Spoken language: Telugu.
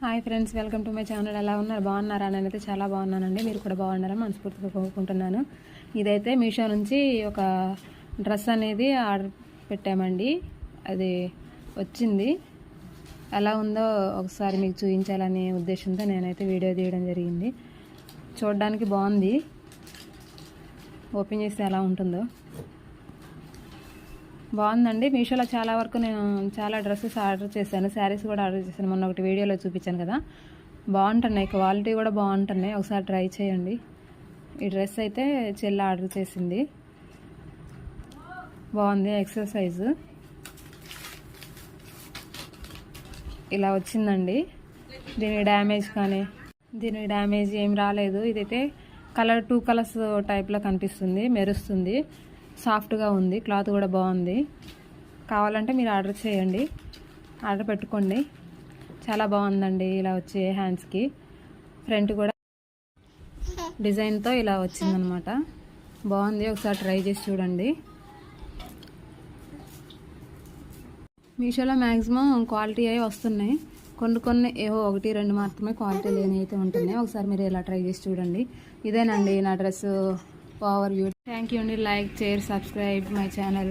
Hi friends, welcome to my channel. ఎలా ఉన్నారు? బాగున్నారా? నేనైతే చాలా బాగున్నానండి. మీరు కూడా బాగున్నారా? మనస్ఫూర్తిగా కోరుకుంటున్నాను. ఇదైతే మీషో నుంచి ఒక డ్రెస్ అనేది ఆర్డర్ పెట్టామండి. అది వచ్చింది. ఎలా ఉందో ఒకసారి మీకు చూపించాలనే ఉద్దేశంతో నేనైతే వీడియో తీయడం జరిగింది. చూడడానికి బాగుంది. ఓపెన్ చేస్తే ఎలా ఉంటుందో బాగుందండి. మీషోలో చాలా వరకు నేను చాలా డ్రెస్సెస్ ఆర్డర్ చేశాను, శారీస్ కూడా ఆర్డర్ చేశాను. మొన్న ఒకటి వీడియోలో చూపించాను కదా, బాగుంటున్నాయి, క్వాలిటీ కూడా బాగుంటున్నాయి. ఒకసారి ట్రై చేయండి. ఈ డ్రెస్ అయితే చెల్లి ఆర్డర్ చేసింది. బాగుంది. ఎక్సర్సైజ్ ఇలా వచ్చిందండి. దీని డ్యామేజ్ ఏం రాలేదు. ఇదైతే కలర్ 2 కలర్స్ టైప్లో కనిపిస్తుంది, మెరుస్తుంది, సాఫ్ట్గా ఉంది. క్లాత్ కూడా బాగుంది. కావాలంటే మీరు ఆర్డర్ చేయండి, ఆర్డర్ పెట్టుకోండి. చాలా బాగుందండి. ఇలా వచ్చే హ్యాండ్స్కి ఫ్రంట్ కూడా డిజైన్తో ఇలా వచ్చిందనమాట. బాగుంది. ఒకసారి ట్రై చేసి చూడండి. మీషోలో మ్యాక్సిమం క్వాలిటీ అవి వస్తున్నాయి. కొన్ని ఏవో 1-2 మాత్రమే క్వాలిటీ లేని అయితే ఉంటున్నాయి. ఒకసారి మీరు ఇలా ట్రై చేసి చూడండి. ఇదేనండి నా dress overview. Thank you అండి. Like, share, subscribe my channel.